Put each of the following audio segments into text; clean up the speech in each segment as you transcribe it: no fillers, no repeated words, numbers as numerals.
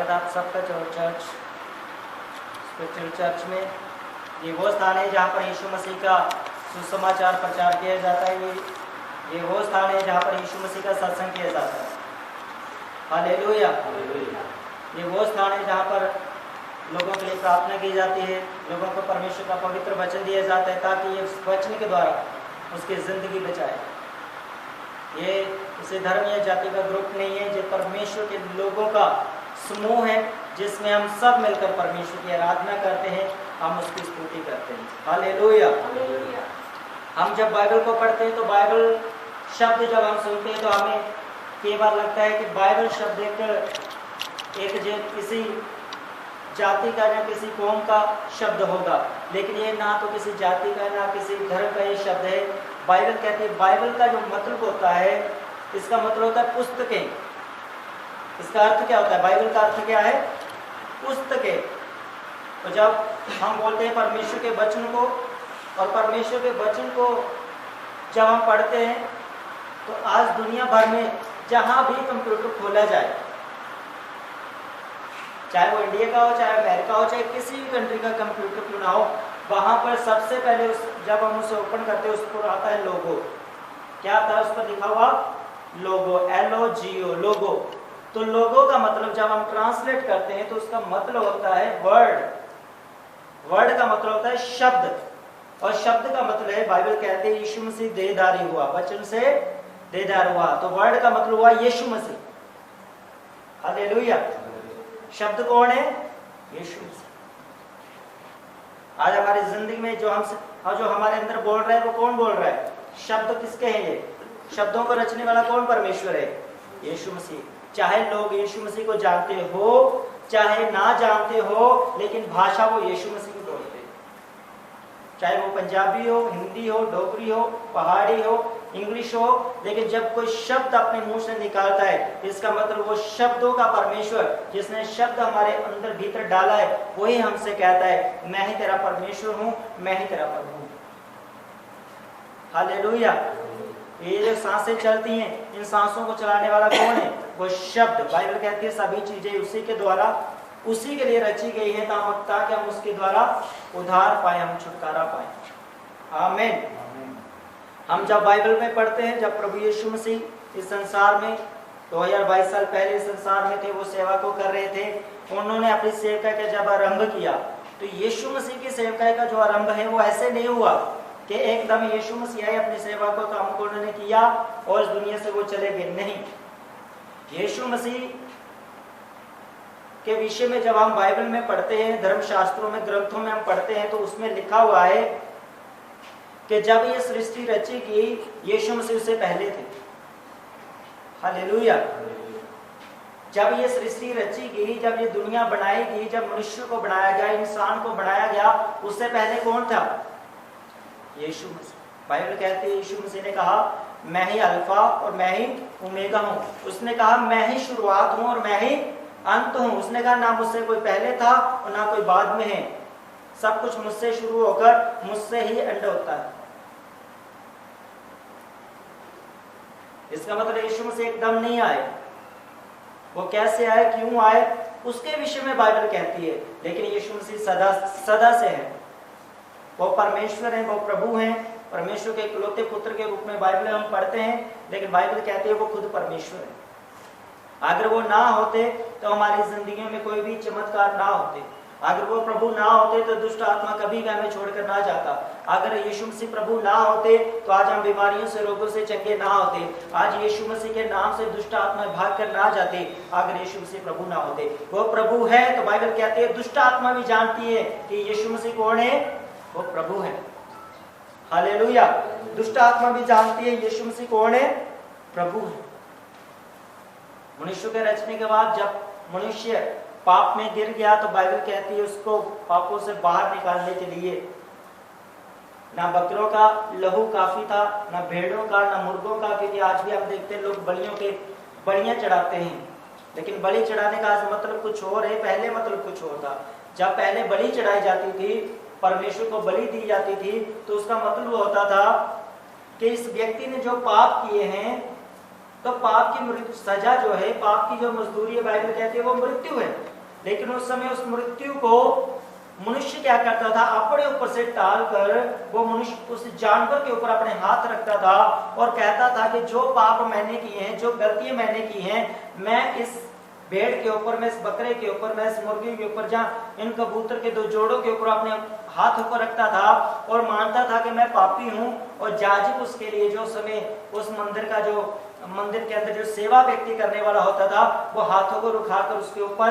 स्वागत आप सबका चर्च स्पिरिचुअल चर्च में। ये वो स्थान है जहाँ पर यीशु मसीह का सुसमाचार प्रचार किया जाता है। ये वो स्थान है जहाँ पर यीशु मसीह का सत्संग किया जाता है। हालेलुया। ये वो स्थान है जहाँ पर लोगों के लिए प्रार्थना की जाती है, लोगों को परमेश्वर का पवित्र वचन दिया जाता है ताकि ये वचन के द्वारा उसकी ज़िंदगी बचाए। ये किसी धर्म या जाति का ग्रुप नहीं है, ये परमेश्वर के लोगों का समूह है जिसमें हम सब मिलकर परमेश्वर की आराधना करते हैं, हम उसकी स्तुति करते हैं। हालेलुया। हम जब बाइबल को पढ़ते हैं तो बाइबल शब्द जब हम सुनते हैं तो हमें कई बार लगता है कि बाइबल शब्द एक किसी जाति का या किसी कौम का शब्द होगा, लेकिन ये ना तो किसी जाति का ना किसी धर्म का ये शब्द है। बाइबल कहती है, बाइबल का जो मतलब होता है, इसका मतलब होता है पुस्तकें। इसका अर्थ क्या होता है? बाइबल का अर्थ क्या है? पुस्तकें। तो जब हम बोलते हैं परमेश्वर के वचन को, और परमेश्वर के वचन को जब हम पढ़ते हैं तो आज दुनिया भर में जहाँ भी कंप्यूटर खोला जाए, चाहे वो इंडिया का हो, चाहे अमेरिका हो, चाहे किसी भी कंट्री का कंप्यूटर क्यों ना हो, वहाँ पर सबसे पहले जब हम उसे ओपन करते हैं उस पर आता है लोगो। क्या आता है? उस पर लिखा हुआ लोगो, LOGO, लोगो। तो लोगो का मतलब जब हम ट्रांसलेट करते हैं तो उसका मतलब होता है वर्ड। वर्ड का मतलब होता है शब्द, और शब्द का मतलब है, बाइबल कहते हैं यीशु मसीह देहधारी हुआ, वचन से देहधार हुआ। तो वर्ड का मतलब हुआ यीशु मसीह। हालेलुया। शब्द कौन है? यीशु मसीह। आज हमारी जिंदगी में जो हमारे अंदर बोल रहा है वो कौन बोल रहा है? शब्द किसके हैं? ये शब्दों को रचने वाला कौन? परमेश्वर है, यीशु मसीह। चाहे लोग यीशु मसीह को जानते हो चाहे ना जानते हो, लेकिन भाषा वो यीशु मसीह की बोलते हैं। चाहे वो पंजाबी हो, हिंदी हो, डोगरी हो, पहाड़ी हो, इंग्लिश हो, लेकिन जब कोई शब्द अपने मुंह से निकालता है, इसका मतलब वो शब्दों का परमेश्वर जिसने शब्द हमारे अंदर भीतर डाला है, वही हमसे कहता है मैं ही तेरा परमेश्वर हूं, मैं ही तेरा प्रभु हूं। हालेलुया। ये जो सांसें चलती हैं, इन सांसों को चलाने वाला कौन है? वो शब्द। बाइबल कहती है सभी चीजें उसी के द्वारा, उसी के लिए रची गई है ताकि हम उसके द्वारा उद्धार पाए, हम छुटकारा पाए। आमीन। हम जब बाइबल में पढ़ते हैं, जब प्रभु यीशु मसीह इस संसार में 2022 साल पहले इस संसार में थे, वो सेवा को कर रहे थे, उन्होंने अपनी सेवकाई का जब आरंभ किया तो यीशु मसीह की सेवकाई का जो आरंभ है वो ऐसे नहीं हुआ कि एकदम यीशु मसीह आए, अपनी सेवा को काम को उन्होंने किया और इस दुनिया से वो चले गए। नहीं, यीशु मसीह के विषय में जब हम बाइबल में पढ़ते हैं, धर्मशास्त्रों में, ग्रंथों में हम पढ़ते हैं तो उसमें लिखा हुआ है कि जब ये सृष्टि रची गई, यीशु मसीह उससे पहले थे। हालेलुया। जब ये सृष्टि रची गई, जब ये दुनिया बनाई गई, जब मनुष्य को बनाया गया, इंसान को बनाया गया, उससे पहले कौन था? यीशु मसीह। बाइबल कहती है यीशु मसीह ने कहा मैं ही अल्फा और मैं ही ओमेगा हूँ। उसने कहा मैं ही शुरुआत हूँ और मैं ही अंत हूँ। उसने कहा ना मुझसे कोई पहले था और ना कोई बाद में है, सब कुछ मुझसे शुरू होकर मुझसे ही एंड होता है। इसका मतलब यीशु मसीह एकदम नहीं आए, वो कैसे आए, क्यों आए, उसके विषय में बाइबल कहती है। लेकिन यीशु मसीह सदा से है, वो परमेश्वर है, वो प्रभु हैं, परमेश्वर के इकलौते पुत्र के रूप में बाइबल हम पढ़ते हैं, लेकिन बाइबल कहती है वो खुद परमेश्वर है। अगर वो ना होते तो हमारी जिंदगी में कोई भी चमत्कार ना होते। अगर वो प्रभु ना होते तो दुष्ट आत्मा कभी भी हमें छोड़कर ना जाता। अगर यीशु मसीह प्रभु ना होते तो आज हम बीमारियों से, रोगों से चंगे ना होते। आज यीशु मसीह के नाम से दुष्ट आत्मा भाग कर ना जाते अगर यीशु मसीह प्रभु ना होते। वो प्रभु है तो बाइबल कहती है दुष्ट आत्मा भी जानती है कि यीशु मसीह कौन है, वो प्रभु है। हालेलुया। दुष्ट आत्मा भी जानती है यीशु मसीह कौन है, प्रभु है। मनुष्य के रचने के बाद जब मनुष्य पाप में गिर गया तो बाइबल कहती है उसको पापों से बाहर निकालने के लिए ना बकरों का लहू काफी था, ना भेड़ों का, ना मुर्गों का, क्योंकि आज भी हम देखते हैं लोग बलियां चढ़ाते हैं, लेकिन बलि चढ़ाने का आज मतलब कुछ और है, पहले मतलब कुछ और था। जब पहले बलि चढ़ाई जाती थी, परमेश्वर को बलि दी जाती थी, तो उसका मतलब होता था कि इस व्यक्ति ने जो पाप किए हैं तो पाप की मृत्यु सजा जो है, पाप की जो मजदूरी है, बाइबल कहती है वो मृत्यु है। लेकिन उस समय उस मृत्यु को मनुष्य क्या करता था, अपने ऊपर से टालकर वो मनुष्य उस जानवर के ऊपर अपने हाथ रखता था और कहता था कि जो पाप मैंने किए हैं, जो गलतियां मैंने की हैं, मैं इस भेड़ के ऊपर, मैं इस बकरे के ऊपर, मैं इस मुर्गी के ऊपर, जहाँ इन कबूतर के 2 जोड़ों के ऊपर अपने हाथ ऊपर रखता था और मानता था कि मैं पापी हूँ। और जाजिब उसके लिए जो समय उस मंदिर के अंदर जो सेवा व्यक्ति करने वाला होता था, वो हाथों को रुखाकर उसके ऊपर,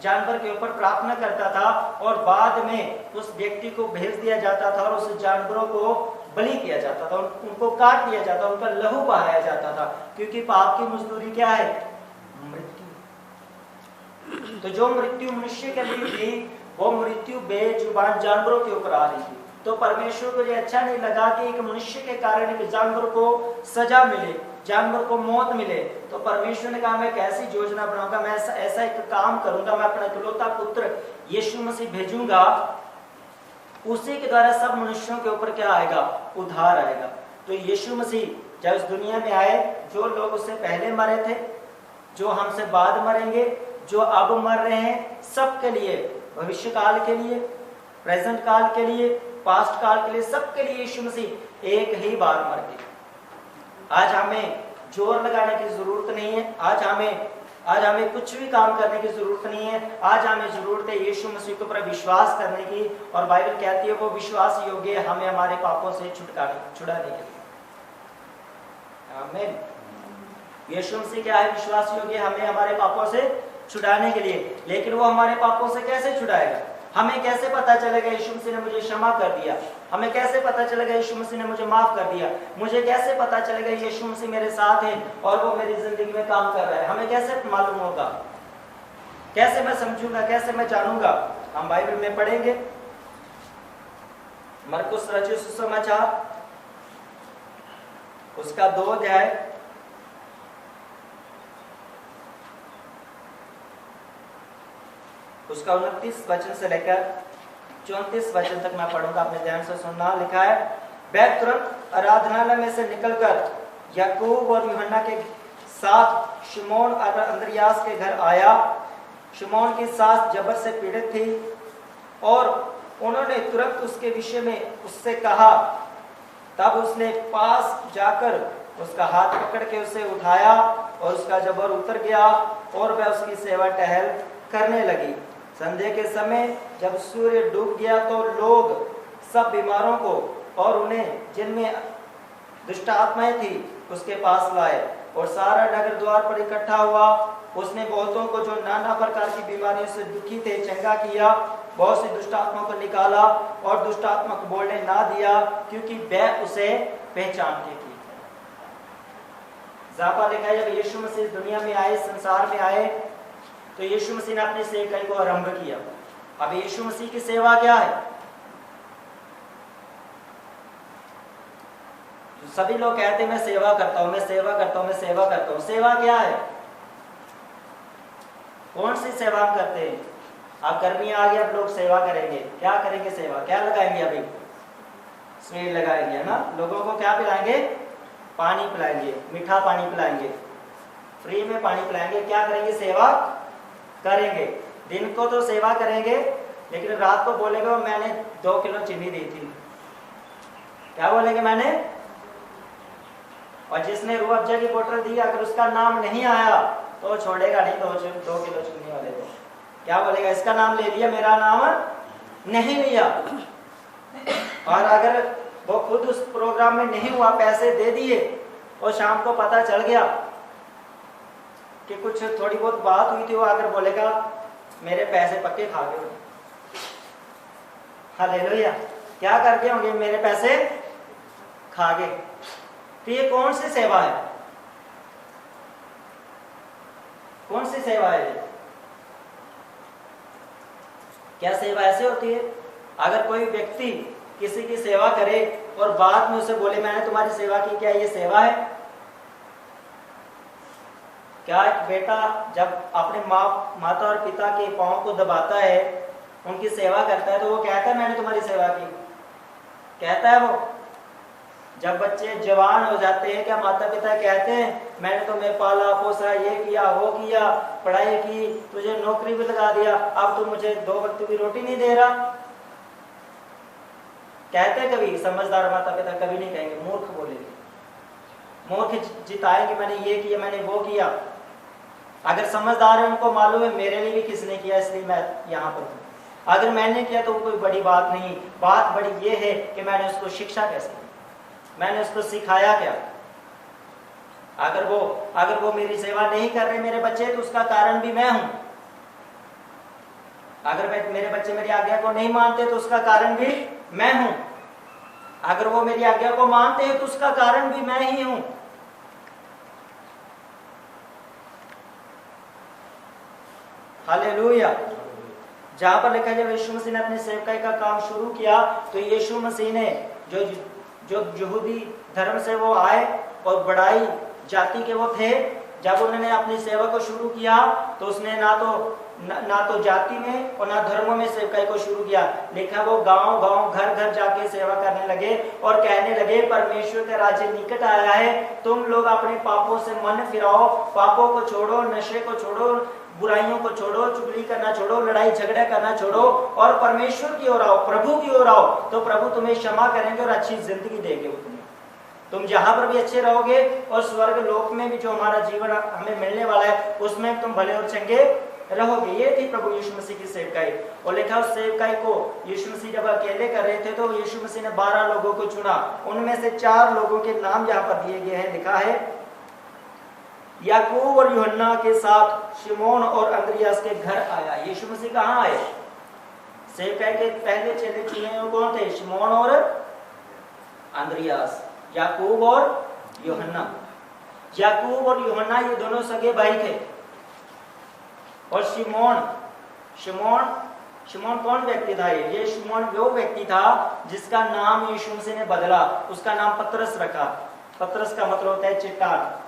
जानवर के ऊपर प्रार्थना करता था और बाद में उस व्यक्ति को भेज दिया जाता था और उस जानवरों को बलि किया जाता था, उनको काट दिया जाता, उनका लहू बहाया जाता था, क्योंकि पाप की मजदूरी क्या है? मृत्यु। तो जो मृत्यु मनुष्य के लिए थी, वो मृत्यु बेजुबान जानवरों के ऊपर आ रही थी। तो परमेश्वर को ये अच्छा नहीं लगा कि एक मनुष्य के कारण एक जानवर को सजा मिले, जानवर को मौत मिले। तो परमेश्वर ने कहा मैं कैसी योजना बनाऊंगा, मैं ऐसा एक काम करूंगा, मैं अपना इकलौता पुत्र यीशु मसीह भेजूंगा, उसी के द्वारा सब मनुष्यों के ऊपर क्या आएगा? उद्धार आएगा। तो यीशु मसीह जब इस दुनिया में आए, जो लोग उससे पहले मरे थे, जो हमसे बाद मरेंगे, जो अब मर रहे हैं, सबके लिए, भविष्य काल के लिए, प्रेजेंट काल के लिए, पास्ट काल के लिए, सबके लिए यीशु मसीह एक ही बार मर गए। आज हमें जोर लगाने की जरूरत नहीं है, आज हमें कुछ भी काम करने की जरूरत नहीं है। आज हमें जरूरत है यीशु मसीह के ऊपर विश्वास करने की, और बाइबल कहती है वो विश्वास योग्य है हमें हमारे पापों से छुड़ाने के लिए। आमीन। यीशु मसीह क्या है? विश्वास योग्य हमें हमारे पापों से छुड़ाने के लिए। लेकिन वो हमारे पापों से कैसे छुड़ाएगा? हमें कैसे पता चलेगा यीशु मसीह ने मुझे क्षमा कर दिया? हमें कैसे पता चलेगा यीशु मसीह ने मुझे माफ कर दिया? मुझे कैसे पता चलेगा यीशु मसीह मेरे साथ है और वो मेरी जिंदगी में काम कर रहा है? हमें कैसे मालूम होगा? कैसे मैं समझूंगा, कैसे मैं जानूंगा? हम बाइबल में पढ़ेंगे, मरकुस रचित सुसमाचार उसका 2 अध्याय उसका 29 वचन से लेकर 34 वचन तक मैं पढ़ूंगा, अपने ध्यान से सुनना। लिखा है, वह तुरंत आराधनालय में से निकलकर याकूब और यूहन्ना के साथ शिमोन और अंद्रियास के घर आया। शिमोन की सास जबर से पीड़ित थी और उन्होंने तुरंत उसके विषय में उससे कहा। तब उसने पास जाकर उसका हाथ पकड़ के उसे उठाया और उसका जबर उतर गया और वह उसकी सेवा टहल करने लगी। संध्या के समय जब सूर्य डूब गया तो लोग सब बीमारों को और उन्हें जिनमें दुष्ट आत्माएं थी उसके पास लाए और सारा नगर द्वार पर इकट्ठा हुआ। उसने बहुतों को जो नाना प्रकार की बीमारियों से दुखी थे चंगा किया, बहुत सी दुष्ट आत्माओं को निकाला और दुष्ट आत्मा को बोलने ना दिया, क्योंकि वह उसे पहचानती थी। ज़ापा लिखा है, जब यीशु मसीह दुनिया में आए, संसार में आए, तो यीशु मसीह ने अपनी सेवकाई को आरंभ किया। अब यीशु मसीह की सेवा क्या है? तो सभी लोग कहते हैं मैं सेवा करता हूं, मैं सेवा करता हूं, मैं सेवा करता हूं। सेवा क्या है? कौन सी सेवा हम करते हैं? अब गर्मी आ गई, अब लोग सेवा करेंगे। क्या करेंगे? सेवा क्या लगाएंगे? अभी स्वीट लगाएंगे, है ना? लोगों को क्या पिलाएंगे? पानी पिलाएंगे, मीठा पानी पिलाएंगे, फ्री में पानी पिलाएंगे। क्या करेंगे? सेवा करेंगे। दिन को तो सेवा करेंगे, लेकिन रात को बोलेंगे वो मैंने 2 किलो चीनी दी थी। क्या बोलेंगे? मैंने। और जिसने रूह अफ़ज़ा की बोतल दी, अगर उसका नाम नहीं आया तो छोड़ेगा नहीं 2 किलो चीनी वाले को। क्या बोलेगा? इसका नाम ले लिया, मेरा नाम नहीं लिया। और अगर वो खुद उस प्रोग्राम में नहीं हुआ, पैसे दे दिए और शाम को पता चल गया कि कुछ थोड़ी बहुत बात हुई थी, वो अगर बोलेगा मेरे पैसे पक्के खा गए। हालेलुया। क्या कर गए होंगे? मेरे पैसे खा गए। तो ये कौन सी सेवा है? कौन सी सेवा है? क्या सेवा ऐसे होती है? अगर कोई व्यक्ति किसी की सेवा करे और बाद में उसे बोले मैंने तुम्हारी सेवा की, क्या ये सेवा है? क्या एक बेटा जब अपने माता और पिता के पांव को दबाता है, उनकी सेवा करता है, तो वो कहता है मैंने तुम्हारी सेवा की? कहता है वो? जब बच्चे जवान हो जाते हैं, क्या माता पिता कहते हैं मैंने तुम्हें पाला पोसा, ये किया वो किया, पढ़ाई की, तुझे नौकरी भी लगा दिया, अब तू मुझे 2 वक्त की रोटी नहीं दे रहा? कहते कभी? समझदार माता पिता कभी नहीं कहेंगे, मूर्ख बोलेंगे, मूर्ख जिताएंगे मैंने ये किया मैंने वो किया। अगर समझदार है उनको मालूम है मेरे लिए भी किसने किया इसलिए मैं यहाँ पर हूँ। अगर मैंने किया तो वो कोई बड़ी बात नहीं, बात बड़ी ये है कि मैंने उसको शिक्षा कैसे दी, मैंने उसको सिखाया क्या। अगर वो मेरी सेवा नहीं कर रहे मेरे बच्चे तो उसका कारण भी मैं हूं। अगर मेरे बच्चे मेरी आज्ञा को नहीं मानते तो उसका कारण भी मैं हूं। अगर वो मेरी आज्ञा को मानते हैं तो उसका कारण भी मैं ही हूं। हालेलुया। जहां पर लिखा है जब यीशु मसीह ने अपनी सेवकाई का काम शुरू किया तो यीशु मसीह ने जो यहूदी धर्म से वो आए और बड़ाई जाति के वो थे, जब उन्होंने अपनी सेवा को शुरू किया तो उसने ना तो जाति में और ना धर्मों में सेवकाई को शुरू किया। लिखा वो गांव गांव घर घर जाके सेवा करने लगे और कहने लगे परमेश्वर का राज्य निकट आया है, तुम लोग अपने पापों से मन फिराओ, पापों को छोड़ो, नशे को छोड़ो, बुराइयों को छोड़ो, चुगली करना छोड़ो, लड़ाई झगड़ा करना छोड़ो और परमेश्वर की ओर आओ, प्रभु की ओर आओ, तो प्रभु तुम्हें क्षमा करेंगे और अच्छी जिंदगी देंगे। तुम जहां पर भी अच्छे रहोगे और स्वर्ग लोक में भी जो हमारा जीवन हमें मिलने वाला है उसमें तुम भले और चंगे रहोगे। ये थी प्रभु यीशु मसीह की सेवकाई। और लिखा उस सेवकाई को यीशु मसीह जब अकेले कर रहे थे तो यीशु मसीह ने 12 लोगों को चुना, उनमें से 4 लोगों के नाम यहाँ पर दिए गए हैं। लिखा है याकूब और यूहन्ना के साथ शिमोन और अंद्रियास के घर आया। यीशु मसीह कहाँ आए? सेवकाई के पहले चेले चुने हुए कौन थे? शिमोन और अंद्रियास, याकूब और यूहन्ना। याकूब और यूहन्ना ये दोनों सगे भाई थे। और शिमोन कौन व्यक्ति था? ये शिमोन वो व्यक्ति था जिसका नाम यीशु मसीह ने बदला, उसका नाम पतरस रखा। पतरस का मतलब होता है चट्टान।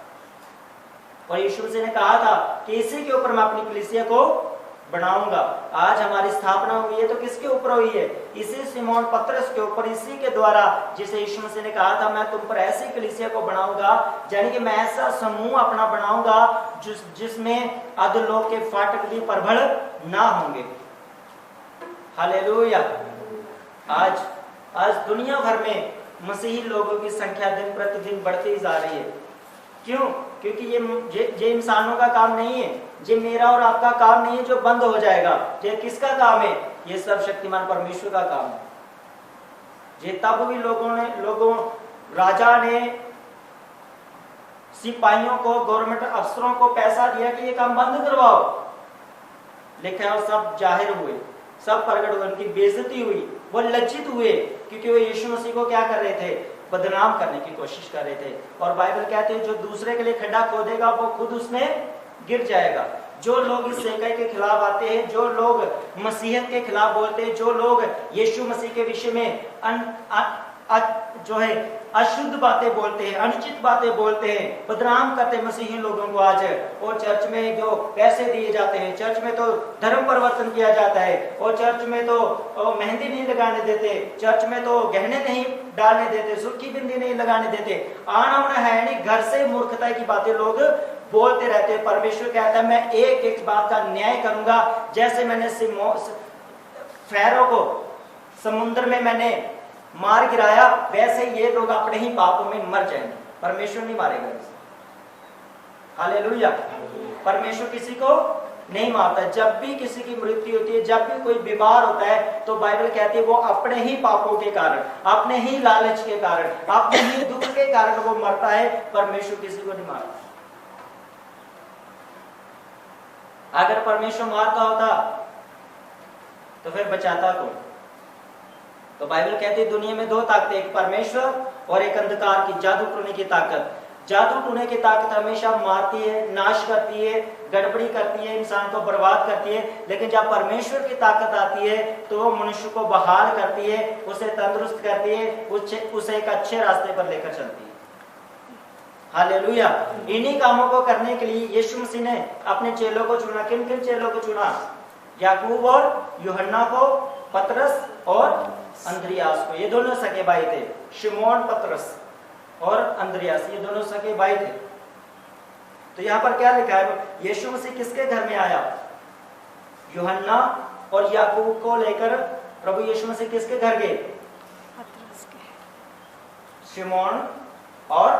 और यीशु मसीह ने कहा था कि इसी के ऊपर मैं अपनी कलीसिया को बनाऊंगा। आज हमारी स्थापना हुई है तो किसके ऊपर हुई है? इसी शिमोन पतरस के ऊपर, इसी के द्वारा जिसे यीशु मसीह ने कहा था मैं तुम पर ऐसी कलीसिया को बनाऊंगा, यानी कि मैं ऐसा समूह अपना बनाऊंगा जिसमें अधोलोक के फाटक भी प्रबल ना होंगे। हालेलुया। आज दुनिया भर में मसीही लोगों की संख्या दिन प्रतिदिन बढ़ती जा रही है। क्यों? क्योंकि ये इंसानों का काम नहीं है, ये मेरा और आपका काम नहीं है जो बंद हो जाएगा। ये किसका काम है? ये सर्वशक्तिमान परमेश्वर का काम है। ये तब भी राजा ने सिपाहियों को, गवर्नमेंट अफसरों को पैसा दिया कि ये काम बंद करवाओ। लिखा है और सब जाहिर हुए, सब प्रकट हुए, उनकी बेइज्जती हुई, वो लज्जित हुए क्योंकि वो यीशु मसीह को क्या कर रहे थे? बदनाम करने की कोशिश कर रहे थे। और बाइबल कहते हैं जो दूसरे के लिए खड्डा खोदेगा वो खुद उसमें गिर जाएगा। जो लोग इस सेवकाई के खिलाफ आते हैं, जो लोग मसीहत के खिलाफ बोलते हैं, जो लोग यीशु मसीह के विषय में जो है अशुद्ध बातें बोलते हैं, अनुचित बातें बोलते हैं, बदनाम करते हैं मसीही लोगों को। आज और चर्च में जो पैसे दिए जाते हैं, चर्च में तो धर्म परिवर्तन किया जाता है, और चर्च में तो मेहंदी नहीं लगाने देते, चर्च में तो गहने नहीं डालने देते, सुर्खी बिंदी नहीं लगाने देते। आना है नहीं, घर से मूर्खता की बातें लोग बोलते रहते हैं। परमेश्वर कहता है मैं एक एक बात का न्याय करूंगा। जैसे मैंने फैरो को समुद्र में मैंने मार गिराया, वैसे ये लोग अपने ही पापों में मर जाएंगे। परमेश्वर नहीं मारेगा। हालेलुया। परमेश्वर किसी को नहीं मारता। जब भी किसी की मृत्यु होती है, जब भी कोई बीमार होता है, तो बाइबल कहती है वो अपने ही पापों के कारण, अपने ही लालच के कारण, अपने ही दुख के कारण वो मरता है। परमेश्वर किसी को नहीं मारता। अगर परमेश्वर मारता होता तो फिर बचाता कौन? तो बाइबल कहती है दुनिया में 2 ताकतें, एक परमेश्वर और एक अंधकार की, जादू टूने की ताकत। जादू टूने की ताकत हमेशा मारती है, नाश करती है, गड़बड़ी करती है, इंसान को बर्बाद करती है। लेकिन जब परमेश्वर की ताकत आती है तो वो मनुष्य को बहाल करती है, उसे तंदुरुस्त करती है, उसे एक अच्छे रास्ते पर लेकर चलती है। हालेलुया। इन्हीं कामों को करने के लिए यीशु मसीह ने अपने चेलों को चुना। किन किन चेलों को चुना? याकूब और यूहन्ना को, पतरस और अंद्रियास को। ये दोनों सगे भाई थे, शिमोन पतरस। और अंद्रियास, ये दोनों सगे भाई थे। तो यहाँ पर क्या लिखा है, यीशु मसीह किसके घर में आया? यूहन्ना और याकूब को लेकर प्रभु यीशु मसीह किसके घर गए? शिमोन और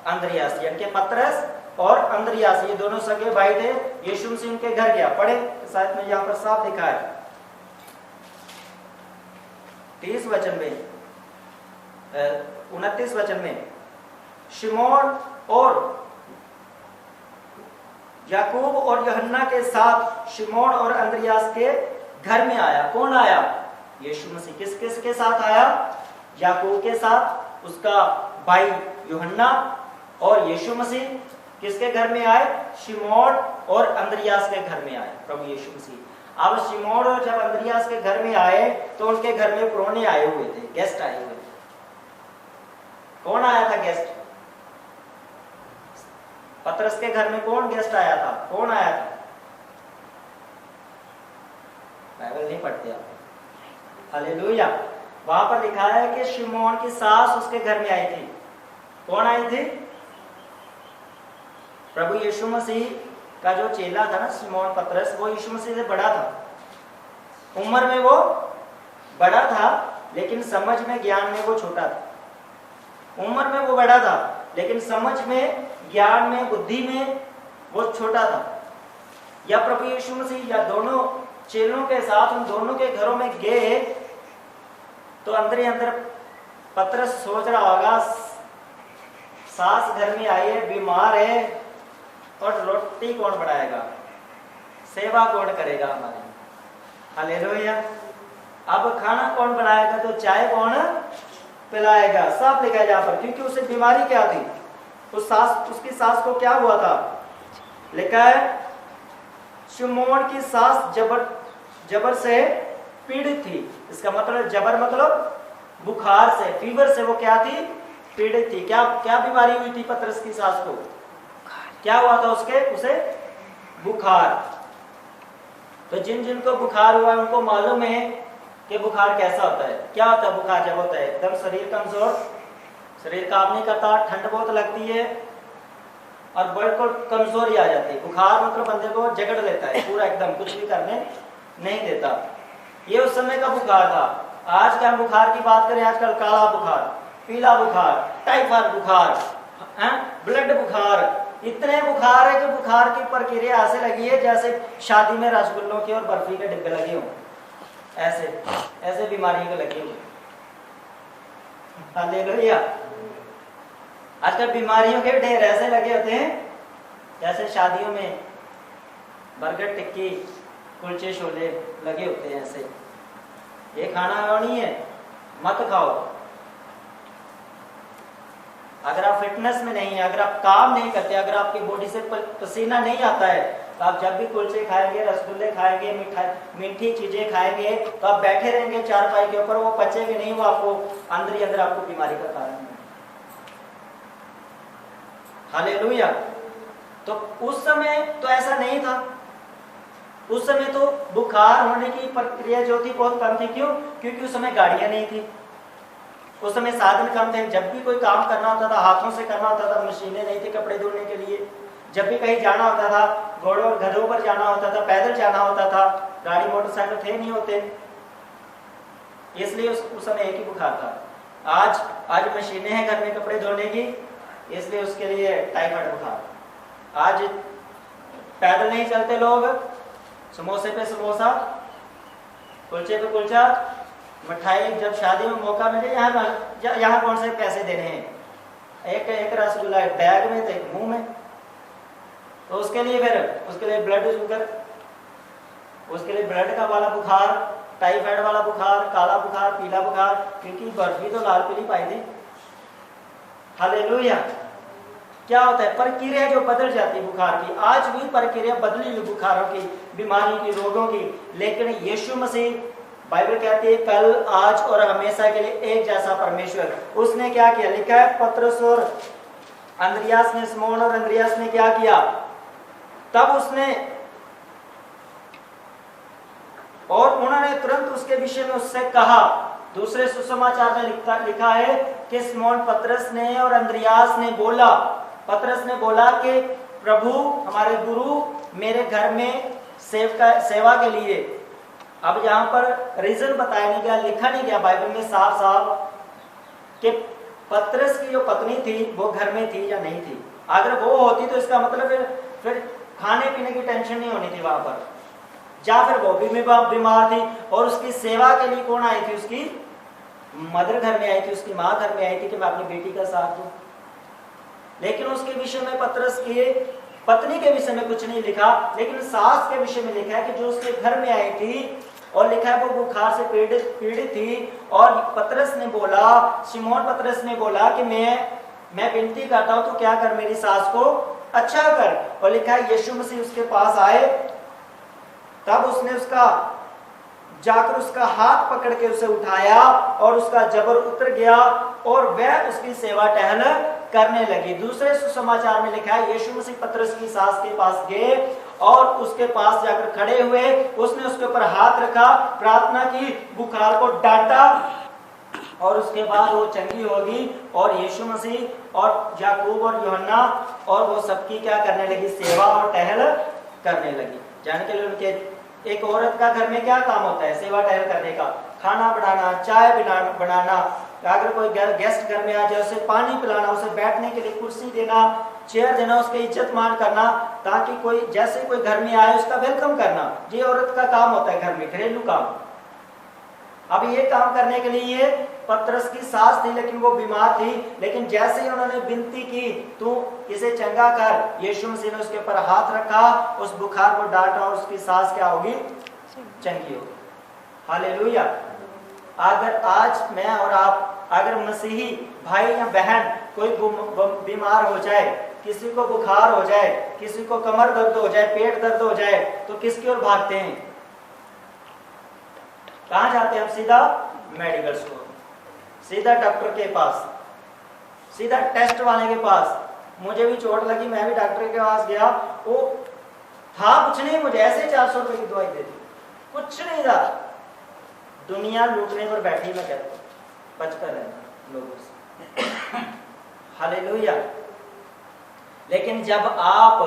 अंद्रियास, यानी कि पतरस और अंद्रियास, ये दोनों सगे भाई थे। यीशु मसीह उनके घर गया। पढ़े, शायद में यहाँ पर साफ लिखा है 30 वचन में, 29 वचन में, शिमोन और याकूब और यूहन्ना के साथ शिमोन और अंद्रियास के घर में आया। कौन आया? यीशु मसीह। किस किस के साथ आया? याकूब के साथ, उसका भाई यूहन्ना और यीशु मसीह किसके घर में आए? शिमोन और अंद्रियास के घर में आए प्रभु यीशु मसीह। अब शिमोन और जब अंद्रियास के घर में आए तो उनके घर में प्रोने आए हुए थे, गेस्ट आए हुए थे। कौन आया था गेस्ट? पतरस के घर में कौन गेस्ट आया था? कौन आया था? बाइबल नहीं पढ़ते आप? हालेलुया। वहां पर लिखा है कि शिमोन की सास उसके घर में आई थी। कौन आई थी? प्रभु यीशु मसीह का जो चेला था ना शिमोन पतरस, वो यीशु मसीह से बड़ा था। उम्र में वो बड़ा था, लेकिन समझ में, ज्ञान में वो छोटा था। उम्र में वो बड़ा था, लेकिन समझ में, ज्ञान में, बुद्धि में वो छोटा था। या प्रभु यीशु मसीह या दोनों चेलों के साथ उन दोनों के घरों में गए तो अंदर ही अंदर पतरस सोच रहा होगा, सास घर में आई है, बीमार है, और रोटी कौन बनाएगा, सेवा कौन करेगा हमारी? हालेलुया। अब खाना कौन बनाएगा, तो चाय कौन पिलाएगा? सब लिखा है यहाँ पर, क्योंकि उसे बीमारी क्या थी? उसकी सास को क्या हुआ था? लिखा है शिमोन की सास जबर से पीड़ित थी। इसका मतलब जबर मतलब बुखार से, फीवर से वो क्या थी? पीड़ित थी। क्या क्या बीमारी हुई थी पतरस की सास को? क्या हुआ था उसे? बुखार। तो जिन जिन को बुखार हुआ उनको मालूम है कि बुखार कैसा होता है। क्या होता है बुखार? जब होता है एकदम शरीर कमजोर, शरीर काम नहीं करता, ठंड बहुत लगती है और बिल्कुल कमजोरी आ जाती है। बुखार मतलब बंदे को जकड़ लेता है पूरा, एकदम कुछ भी करने नहीं देता। ये उस समय का बुखार था। आज का हम बुखार की बात करें, आजकल काला बुखार, पीला बुखार, टाइफाइड बुखार, ब्लड बुखार, इतने बुखार है कि बुखार की प्रक्रिया ऐसे लगी है जैसे शादी में रसगुल्लों के और बर्फी के डिब्बे लगे हों। ऐसे ऐसे बीमारियों के लगे हुए। हालेलुया। आजकल बीमारियों के ढेर ऐसे लगे होते हैं जैसे शादियों में बर्गर, टिक्की, कुलचे, छोले लगे होते हैं। ऐसे ये खाना नहीं है, मत खाओ। अगर आप फिटनेस में नहीं है, अगर आप काम नहीं करते, अगर आपकी बॉडी से पसीना नहीं आता है, तो आप जब भी कुलचे खाएंगे, रसगुल्ले खाएंगे, मीठी चीजें खाएंगे, तो आप बैठे रहेंगे चारपाई के ऊपर, वो पचेंगे नहीं, वो आपको अंदर ही अंदर आपको बीमारी का कारण है। हालेलुया। तो उस समय तो ऐसा नहीं था। उस समय तो बुखार होने की प्रक्रिया जो थी बहुत कम थी। क्यों? क्योंकि उस समय गाड़ियां नहीं थी, उस समय साधन कम थे। जब भी कोई काम करना होता था हाथों से करना होता था, मशीनें नहीं थी कपड़े धोने के लिए। जब भी कहीं जाना होता था, घोड़ों और गधों पर जाना होता था, पैदल जाना होता था, गाड़ी मोटरसाइकिल थे नहीं होते, इसलिए उस समय एक ही बुखार था। आज मशीनें हैं घर में कपड़े धोने की, इसलिए उसके लिए टाइफाइड बुखार। आज पैदल नहीं चलते लोग, समोसे पे समोसा, कुलचे पे कुलचा, मिठाई। जब शादी में मौका मिले, यहाँ कौन से पैसे देने हैं, एक रसगुल्ला बैग में तो मुंह में। तो उसके लिए ब्लड शुगर, उसके लिए ब्लड का वाला बुखार, टाइफाइड वाला बुखार, काला बुखार, पीला बुखार, क्योंकि बर्फी तो लाल पीली पाई थी। हालेलुया। क्या होता है? प्रक्रिया जो बदल जाती है बुखार की। आज भी प्रक्रिया बदली हुई बुखारों की, बीमारी की, रोगों की, लेकिन यीशु मसीह, बाइबल कहती है कल, आज और हमेशा के लिए एक जैसा परमेश्वर। उसने क्या किया? लिखा है पतरस और अंद्रियास ने, सिमोन और अंद्रियास ने क्या किया? तब उन्होंने तुरंत उसके विषय में उससे कहा। दूसरे सुसमाचार में लिखा है कि सिमोन पतरस ने और अंद्रियास ने बोला, पतरस ने बोला कि प्रभु हमारे गुरु मेरे घर में सेवा के लिए। अब यहाँ पर रीजन बताया नहीं गया, लिखा नहीं गया बाइबल में साफ साफ कि पतरस की जो पत्नी थी वो घर में थी या नहीं थी। अगर वो होती तो इसका मतलब फिर खाने पीने की टेंशन नहीं होनी थी वहां पर, या फिर वो भी बीमार थी और उसकी सेवा के लिए कौन आई थी? उसकी मदर घर में आई थी, उसकी माँ घर में आई थी कि मैं अपनी बेटी का साथ दूं। लेकिन उसके विषय में पतरस के पत्नी के विषय में कुछ नहीं लिखा, लेकिन सास के विषय में लिखा है कि जो उसके घर में आई थी और लिखा है वो बुखार से पीड़ित थी। और पतरस ने बोला, शिमोन पतरस ने बोला कि मैं विनती करता हूं तो क्या कर, मेरी सास को अच्छा कर। और लिखा है यीशु मसीह उसके पास आए, तब उसने जाकर उसका हाथ पकड़ के उसे उठाया और उसका जबर उतर गया और वह उसकी सेवा टहल करने लगी। दूसरे सुसमाचार में लिखा है यीशु मसीह पतरस की सास के पास गए और उसके पास जाकर खड़े हुए, उसने उसके ऊपर हाथ रखा, प्रार्थना की, बुखार को डांटा और उसके बाद वो चंगी होगी। और यीशु मसीह और याकूब और यूहन्ना और वो सबकी क्या करने लगी? सेवा और टहल करने लगी। जाने के लिए उनके एक औरत का घर में क्या काम होता है? सेवा टहल करने का, खाना बनाना, चाय बनाना, अगर कोई गेस्ट घर में आ जाए उसे पानी पिलाना, उसे बैठने के लिए कुर्सी देना, चेयर देना, उसकी इज्जत मान करना, ताकि कोई जैसे कोई घर में आए उसका वेलकम करना। ये औरत का काम होता है घर में, घरेलू काम। अब ये काम करने के लिए पतरस की सास थी, लेकिन वो बीमार थी। लेकिन जैसे ही उन्होंने विनती की तू इसे चंगा कर, यीशु मसीह ने उसके ऊपर हाथ रखा, उस बुखार को डांटा और उसकी सास क्या होगी? चंगी होगी। हालेलुया। अगर आज मैं और आप, अगर मसीही भाई या बहन कोई बीमार हो जाए, किसी को बुखार हो जाए, किसी को कमर दर्द हो जाए, पेट दर्द हो जाए, तो किसकी ओर भागते हैं? कहां जाते हैं हम? सीधा मेडिकल स्टोर, सीधा डॉक्टर के पास, सीधा टेस्ट वाले के पास। मुझे भी चोट लगी, मैं भी डॉक्टर के पास गया, वो था कुछ नहीं, मुझे ऐसे 400 रुपए की दवाई दे दी, कुछ नहीं था। दुनिया लूटने पर बैठी, मैं कहता हूं बचकर रहना लोगों से। हालेलुया। लेकिन जब आप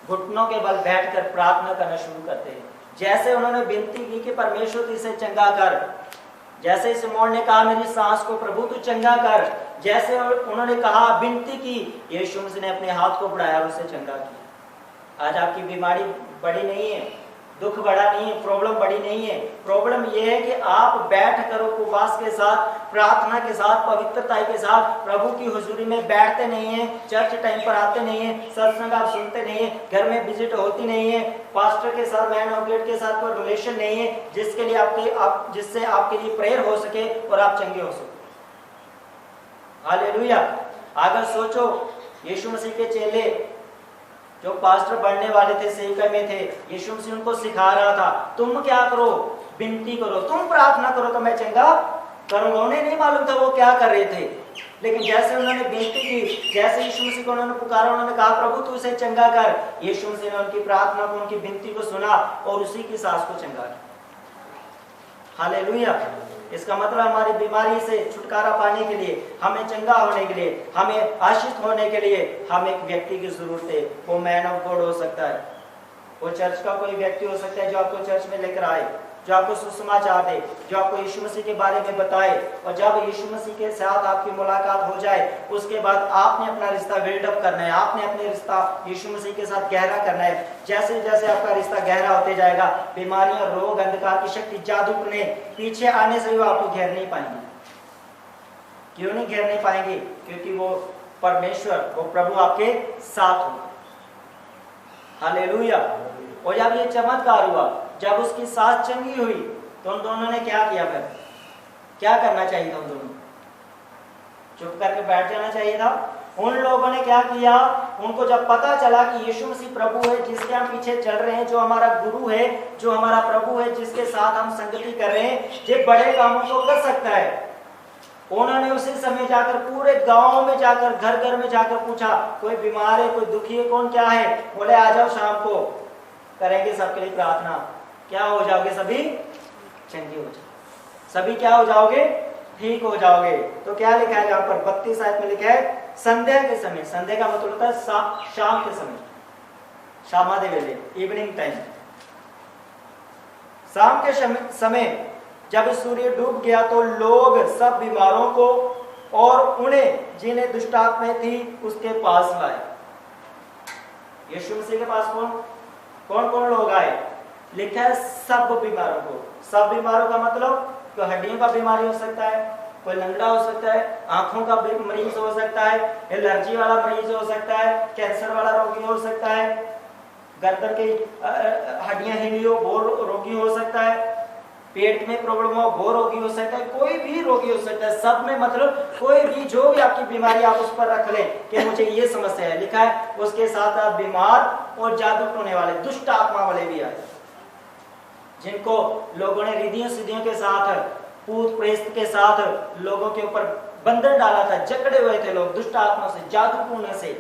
घुटनों के बल बैठकर प्रार्थना करना शुरू करते हैं, जैसे उन्होंने विनती की कि परमेश्वर इसे चंगा कर, जैसे सिमोन ने कहा मेरी सांस को प्रभु तू चंगा कर, जैसे उन्होंने कहा, विनती की, यीशु मसीह ने अपने हाथ को बढ़ाया और उसे चंगा किया। आज आपकी बीमारी बड़ी नहीं है, दुख बड़ा नहीं है, प्रॉब्लम बड़ी नहीं है। प्रॉब्लम यह है कि आप बैठ कर उपवास के साथ, प्रार्थना के साथ, पवित्रता के साथ प्रभु की हुजूरी में बैठते नहीं है, चर्च टाइम पर आते नहीं है, सत्संग आप सुनते नहीं है, घर में विजिट होती नहीं है, पास्टर के साथ, मैन ऑफ गॉड के साथ कोई रिलेशन नहीं है जिसके लिए जिससे आपके लिए प्रेयर हो सके और आप चंगे हो सके। हालेलुया। अगर सोचो यीशु मसीह के चेले जो पास्टर बनने वाले थे, सेवक में थे, यीशु मसीह उनको सिखा रहा था, तुम क्या करो? विनती करो, तुम प्रार्थना करो तो मैं चंगा करूंगा। उन्हें नहीं मालूम था वो क्या कर रहे थे, लेकिन जैसे उन्होंने विनती की, जैसे यीशु मसीह को उन्होंने पुकारा, उन्होंने कहा प्रभु तू इसे चंगा कर, यीशु मसीह ने उनकी प्रार्थना को, उनकी विनती को सुना और उसी की सांस को चंगा किया। हालेलुया। इसका मतलब हमारी बीमारी से छुटकारा पाने के लिए, हमें चंगा होने के लिए, हमें आशीष होने के लिए हम एक व्यक्ति की जरूरत है। वो मैन ऑफ गॉड हो सकता है, वो चर्च का कोई व्यक्ति हो सकता है जो आपको चर्च में लेकर आए, जो आपको सुसमाचार दे, जो आपको यीशु मसीह के बारे में बताए। और जब यीशु मसीह के साथ आपकी मुलाकात हो जाए, उसके बाद आपने अपना रिश्ता बिल्डअप करना है, आपने अपने रिश्ता यीशु मसीह के साथ गहरा करना है। जैसे जैसे आपका रिश्ता गहरा होते जाएगा, बीमारियां, रोग, अंधकार की शक्ति, जादू टोने पीछे आने से भी आपको घेर नहीं पाएंगे। क्यों नहीं घेर नहीं पाएंगे? क्योंकि वो परमेश्वर, वो प्रभु आपके साथ होगा। हालेलुया। और जब ये चमत्कार हुआ, जब उसकी सास चंगी हुई, तो उन दोनों ने क्या किया? फिर क्या करना चाहिए था? उन दोनों चुप करके बैठ जाना चाहिए था। उन लोगों ने क्या किया? उनको जब पता चला कि यीशु मसीह प्रभु है, जिसके हम पीछे चल रहे हैं, जो हमारा गुरु है, जो हमारा प्रभु है, जिसके साथ हम संगति कर रहे हैं, जो बड़े कामों को कर सकता है, उन्होंने उसी समय जाकर पूरे गांव में जाकर, घर घर में जाकर पूछा, कोई बीमार है, कोई दुखी है, कौन क्या है? बोले आ जाओ, शाम को करेंगे सबके लिए प्रार्थना। क्या हो जाओगे? सभी चंगे हो जाओगे। सभी क्या हो जाओगे? ठीक हो जाओगे। तो क्या लिखा है यहाँ पर 32 आयत में लिखा है संध्या के समय। संध्या का मतलब होता है शाम के समय, शामादे वेले, इवनिंग टाइम। शाम के समय जब सूर्य डूब गया तो लोग सब बीमारों को और उन्हें जिन्हें दुष्ट आत्माएं थी उसके पास लाए। यीशु मसीह के पास कौन कौन लोग आए? लिखा है सब बीमारों को। सब बीमारों का मतलब कोई हड्डियों का बीमारी हो सकता है, कोई लंगड़ा हो सकता है, आंखों का मरीज हो सकता है, एलर्जी वाला मरीज हो सकता है, कैंसर वाला रोगी हो सकता है, गर्दन की हड्डियां हिली हो वो रोगी हो सकता है, पेट में प्रॉब्लम हो वो रोगी हो सकता है, कोई भी रोगी हो सकता है। सब में मतलब कोई भी जो भी आपकी बीमारी आप उस पर रख लें कि मुझे ये समस्या है, लिखा है उसके साथ आप बीमार और जादू टोने वाले, दुष्ट आत्मा वाले भी आए, जिनको लोगों ने रिद्धियों सिद्धियों के साथ, भूत प्रेत के साथ लोगों के ऊपर बंधन डाला था, जकड़े हुए थे लोग दुष्ट आत्मा से, जादू टोने से,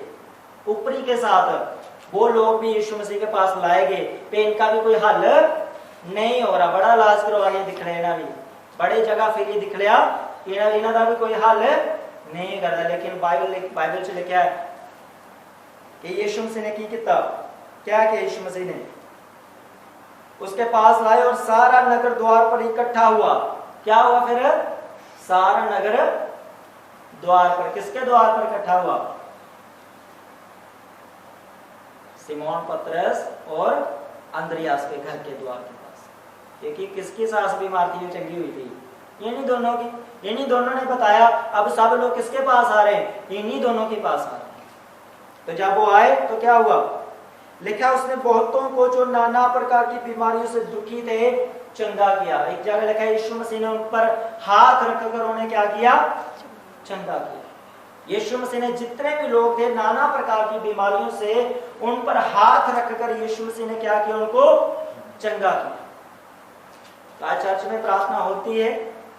ऊपरी के साथ, वो लोग भी यीशु मसीह के पास लाए गए। पे इनका भी कोई हल नहीं हो रहा, बड़ा इलाज करवाइए दिख रहे ना भी, बड़े जगह फिर ये दिख लिया, इन्हों का भी कोई हल नहीं कर रहा। लेकिन बाइबल से लिखा है कि यीशु मसीह ने की किया, क्या किया यीशु मसीह ने? उसके पास लाए और सारा नगर द्वार पर इकट्ठा हुआ। क्या हुआ फिर? सारा नगर द्वार पर, किसके द्वार पर इकट्ठा हुआ? सिमोन पतरस और अंद्रियास के घर के द्वार के पास। क्योंकि किसकी सास बीमार थी, चंगी हुई थी? इन्हीं दोनों की। इन्हीं दोनों ने बताया। अब सब लोग किसके पास आ रहे हैं? इन्हीं दोनों के पास आ रहे हैं। तो जब वो आए तो क्या हुआ? लिखा उसने बहुतों को जो नाना प्रकार की बीमारियों से दुखी थे चंगा किया। एक जगह लिखा है यीशु मसीह ने उन पर हाथ रखकर उन्हें क्या किया? चंगा किया। यीशु मसीह ने जितने भी लोग थे नाना प्रकार की बीमारियों से, उन पर हाथ रखकर यीशु मसीह ने क्या किया? उनको चंगा किया। आज चर्च में प्रार्थना होती है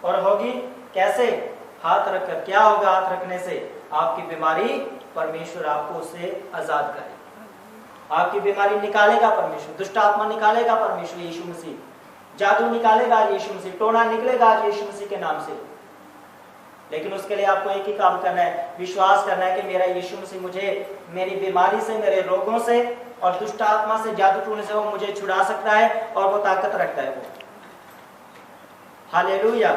और होगी कैसे? हाथ रखकर। क्या होगा हाथ रखने से? आपकी बीमारी परमेश्वर आपको उससे आजाद करे, आपकी बीमारी निकालेगा परमेश्वर, दुष्ट आत्मा निकालेगा परमेश्वर यीशु मसीह, जादू निकालेगा आज यीशु मसीह, टोना निकलेगा आज यीशु मसीह के नाम से। लेकिन उसके लिए आपको एक ही काम करना है, विश्वास करना है कि मेरा यीशु मसीह मुझे मेरी बीमारी से, मेरे रोगों से और दुष्ट आत्मा से, जादू टोने से वो मुझे छुड़ा सकता है और वो ताकत रखता है वो। हालेलुया।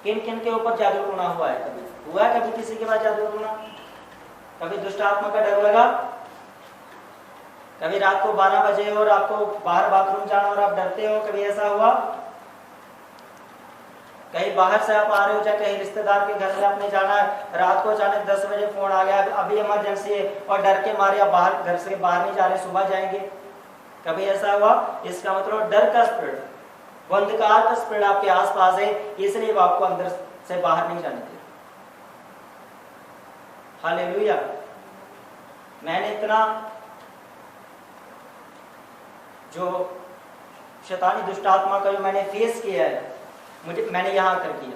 किन किन के ऊपर जादू टोना हुआ है? कभी हुआ है? कभी किसी के पास जादू टोना? कभी दुष्ट आत्मा का डर लगा? कभी रात को 12 बजे और आपको बाहर बाथरूम जाना और आप डरते हो? कभी ऐसा हुआ? कहीं बाहर से आप आ रहे हो, चाहे कहीं रिश्तेदार के घर में आपने जाना है, रात को अचानक 10 बजे फोन आ गया, अभी इमरजेंसी है, और डर के मारे आप बाहर, घर से बाहर नहीं जा रहे, सुबह जाएंगे। कभी ऐसा हुआ? इसका मतलब डर का स्पिरिट, अंधकार का स्पिरिट आपके आसपास है, इसलिए वो आपको अंदर से बाहर नहीं जाने दे। हालेलुया। मैंने इतना जो शैतानी दुष्ट आत्मा का जो मैंने फेस किया है, मैंने यहाँ कर किया,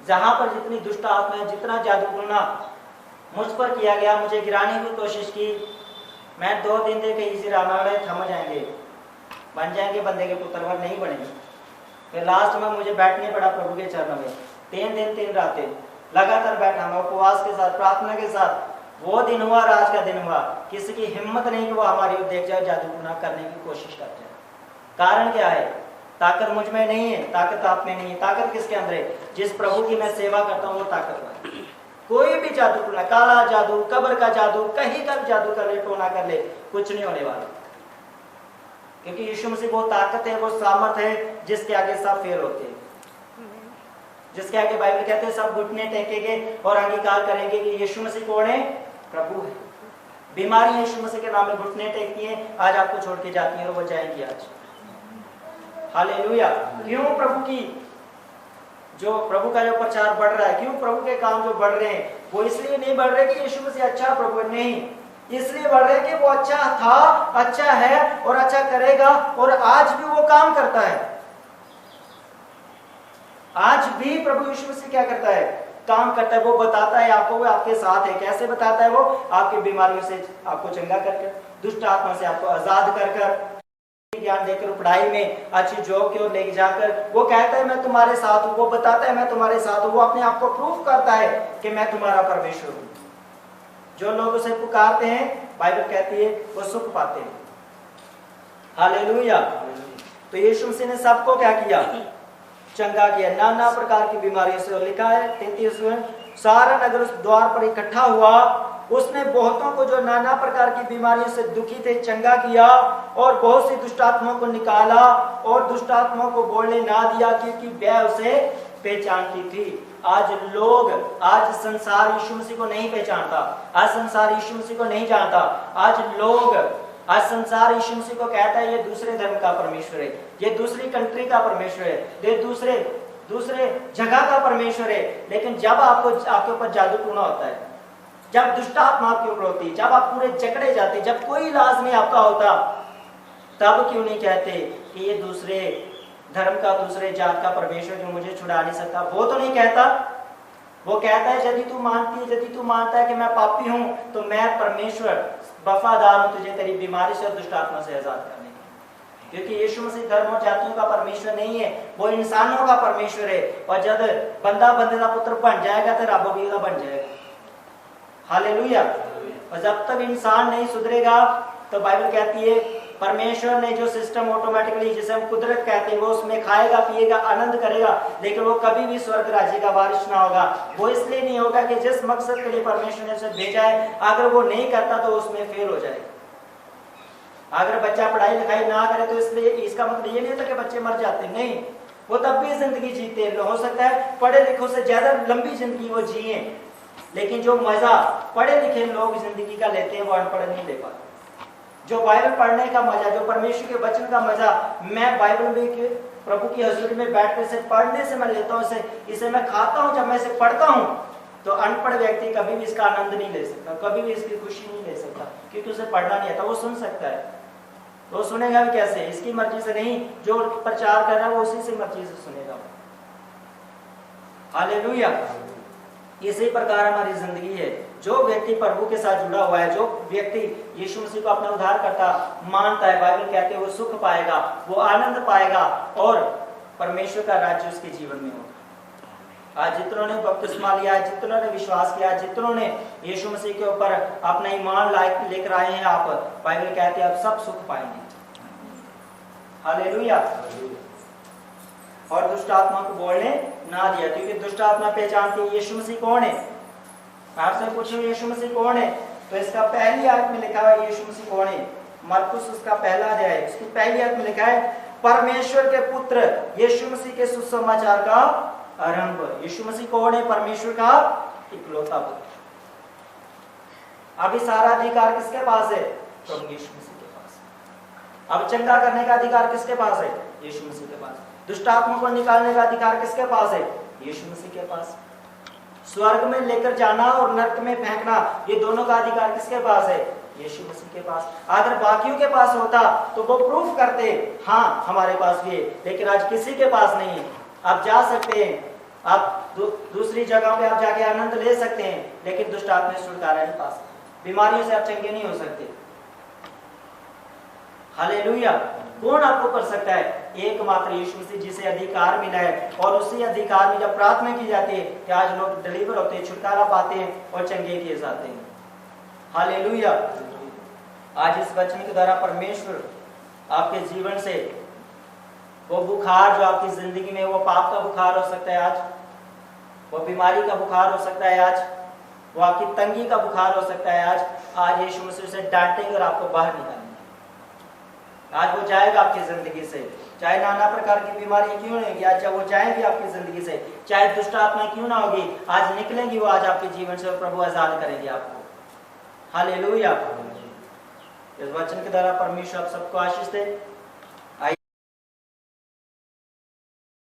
जहां पर जितनी दुष्ट आत्मा है, जितना जादू टोना मुझ पर किया गया, मुझे गिराने की कोशिश की, मैं 2 दिन तक इसी रामायण थम जाएंगे, बन जाएंगे बंदे के पुत्र, पर नहीं बनेंगे। फिर लास्ट में मुझे बैठने पड़ा प्रभु के चरणों में, 3 दिन 3 रातें लगातार बैठा मैं उपवास के साथ, प्रार्थना के साथ। वो दिन हुआ, आज का दिन हुआ, किसी की हिम्मत नहीं कि वो हमारी ओर देख जाए, जादू टोना करने की कोशिश करते हैं। कारण क्या है? ताकत मुझ में नहीं है, ताकत आप में नहीं है। ताकत किसके अंदर है? जिस प्रभु की मैं सेवा करता हूँ वो ताकत है। कोई भी जादू टोना, काला जादू, कब्र का जादू, कहीं का भी जादू कर ले, टोना कर ले, कुछ नहीं होने वाला। क्योंकि यीशु मसीह वो ताकत है, वो सामर्थ है जिसके आगे सब फेल होते हैं, जिसके आगे बाइबल कहते हैं सब घुटने टेकेंगे और अंगीकार करेंगे कि यीशु मसीह कौन है? प्रभु है। बीमारी यीशु मसीह के नाम में घुटने टेकती हैं, आज आपको छोड़ के जाती हैं और वो जाएंगी आज। हालेलुया। क्यों? प्रभु की जो प्रभु का जो प्रचार बढ़ रहा है, क्यों प्रभु के काम जो बढ़ रहे हैं, वो इसलिए नहीं बढ़ रहे कि यीशु मसीह अच्छा प्रभु नहीं, इसलिए बढ़ रहे कि वो अच्छा था, अच्छा है और अच्छा करेगा, और आज भी वो काम करता है। आज भी प्रभु यीशु मसीह क्या करता है? काम करता है। वो बताता है आपको, वो आपके साथ है। कैसे बताता है? वो आपकी बीमारियों से आपको चंगा करके, दुष्ट आत्मा से आपको आजाद कर कर, ज्ञान देकर, पढ़ाई में अच्छी जॉब की ओर लेके जाकर वो कहता है मैं तुम्हारे साथ हूँ, वो बताता है मैं तुम्हारे साथ हूँ, वो अपने आप को प्रूफ करता है कि मैं तुम्हारा परमेश्वर हूँ। जो लोग उसे पुकारते हैं, बाइबल कहती है वो सुख पाते हैं। हालेलुया। तो यीशु मसीह ने सबको क्या किया? चंगा किया, नाना प्रकार की बीमारियों से। लिखा है 33वें, सारा नगर उस द्वार पर इकट्ठा हुआ, उसने बहुतों को जो नाना प्रकार की बीमारियों से दुखी थे चंगा किया और बहुत सी दुष्टात्माओं को निकाला और दुष्टात्माओं को बोलने ना दिया, क्योंकि वह उसे पहचानती थी। आज लोग, आज संसार यीशु मसीह को नहीं पहचानता, आज संसार यीशु मसीह को नहीं जानता। आज लोग, आज संसार यीशु मसीह को कहता है ये दूसरे धर्म का परमेश्वर है, ये दूसरी कंट्री का परमेश्वर है, ये दूसरे जगह का परमेश्वर है। लेकिन जब आपके ऊपर जादू टूना होता है, जब दुष्ट आत्मा आपके ऊपर होती, जब आप पूरे जकड़े जाते, जब कोई इलाज नहीं आपका होता, तब क्यों नहीं कहते कि ये दूसरे धर्म का, दूसरे जात का परमेश्वर जो मुझे छुड़ा नहीं सकता? वो तो नहीं कहता। वो कहता है यदि तू मानती है, यदि तू मानता है कि मैं पापी हूं, तो मैं परमेश्वर वफादार हूं तुझे तेरी बीमारी से और दुष्ट आत्मा से आजाद करने की। क्योंकि यीशु मसीह धर्म और जातियों का परमेश्वर नहीं है, वो इंसानों का परमेश्वर है। और जब बंदा बंदे का पुत्र बन जाएगा तो रब भी का बन जाएगा। हालेलुया। और जब तक इंसान नहीं सुधरेगा, तो बाइबल कहती है परमेश्वर ने जो सिस्टम ऑटोमेटिकली, जिसे हम कुदरत कहते हैं, वो उसमें खाएगा पिएगा आनंद करेगा, लेकिन वो कभी भी स्वर्ग राज्य का वारिस ना होगा। वो इसलिए नहीं होगा कि जिस मकसद के लिए परमेश्वर ने उसे भेजा है, अगर वो नहीं करता तो उसमें फेल हो जाएगा। अगर बच्चा पढ़ाई लिखाई ना करे तो इसलिए इसका मतलब ये नहीं होता कि बच्चे मर जाते, नहीं, वो तब भी जिंदगी जीते हैं। हो सकता है पढ़े लिखों से ज्यादा लंबी जिंदगी वो जिए, लेकिन जो मजा पढ़े लिखे लोग जिंदगी का लेते हैं वो अनपढ़ नहीं ले पाते। जो बाइबल पढ़ने का मजा, जो परमेश्वर के वचन का मजा, मैं बाइबल में प्रभु की हजूरी में बैठकर इसे पढ़ने से मैं लेता हूँ, इसे मैं खाता हूँ, जब मैं इसे पढ़ता हूँ, तो अनपढ़ व्यक्ति कभी भी इसका आनंद नहीं ले सकता, कभी भी इसकी खुशी नहीं ले सकता, क्योंकि उसे पढ़ना नहीं आता। वो सुन सकता है, तो सुनेगा भी कैसे? इसकी मर्जी से नहीं, जो प्रचार कर रहा है वो उसी से मर्जी से सुनेगा। हालेलुया। इसी प्रकार हमारी जिंदगी है। जो व्यक्ति प्रभु के साथ जुड़ा हुआ है, जो व्यक्ति यीशु मसीह को अपना उद्धारकर्ता मानता है, बाइबल कहते हैं वो सुख पाएगा, वो आनंद पाएगा और परमेश्वर का राज्य उसके जीवन में होगा। आज जितनों ने बपतिस्मा लिया है, जितनों ने विश्वास किया, जितनों ने यीशु मसीह के ऊपर अपना ईमान लेकर आए हैं, आप, बाइबल कहते हैं आप सब सुख पाएंगे। हालेलुया। और दुष्ट आत्मा को बोलने ना दिया, क्योंकि दुष्ट आत्मा पहचानती है यीशु मसीह कौन है। आपसे पूछो यीशु मसीह कौन है, तो इसका पहली आयत में लिखा है यीशु मसीह कौन है। मरकुस उसका पहला अध्याय है, उसकी पहली आयत में लिखा है परमेश्वर के पुत्र यीशु मसीह के सुसमाचार का आरंभ। यीशु मसीह कौन है? परमेश्वर का इकलौता पुत्र। अभी सारा अधिकार किसके पास है? प्रभु यीशु मसीह के पास। अब चंगा करने का अधिकार किसके पास है? यीशु मसीह के पास। दुष्ट आत्मा को निकालने का अधिकार किसके पास है? यीशु मसीह के पास। स्वर्ग में लेकर जाना और नरक में फेंकना, ये दोनों का अधिकार किसके पास है? यीशु मसीह के पास। अगर बाकियों के पास होता तो वो प्रूफ करते, हाँ हमारे पास भी है, लेकिन आज किसी के पास नहीं है। आप जा सकते हैं, आप दूसरी जगह पे आप जाके आनंद ले सकते हैं, लेकिन दुष्ट आत्मा से छुटकारा नहीं पा सकते, बीमारियों से आप चंगे नहीं हो सकते। हालेलुया। कौन आपको कर सकता है? एकमात्र यीशु मसीह, जिसे अधिकार मिला है। और उसी अधिकार में जब प्रार्थना की जाती है कि आज लोग डिलीवर होते हैं, छुटकारा पाते हैं और चंगे किए जाते हैं। हालेलुया। आज इस वचन के द्वारा परमेश्वर आपके जीवन से वो बुखार जो आपकी जिंदगी में, वो पाप का बुखार हो सकता है आज, वो बीमारी का बुखार हो सकता है आज, वो आपकी तंगी का बुखार हो सकता है आज यीशु मसीह से डांटेंगे और आपको बाहर निकालेंगे। आज वो जाएगा आपकी जिंदगी से, चाहे नाना प्रकार की बीमारी क्यों नहीं होगी, आज वो जाएंगी आपकी जिंदगी से, चाहे दुष्ट आत्मा क्यों ना होगी, आज निकलेंगी वो आज आपके जीवन से और प्रभु आजाद करेंगे आपको। हालेलुया। इस वचन के द्वारा परमेश्वर आप सबको आशीष दे।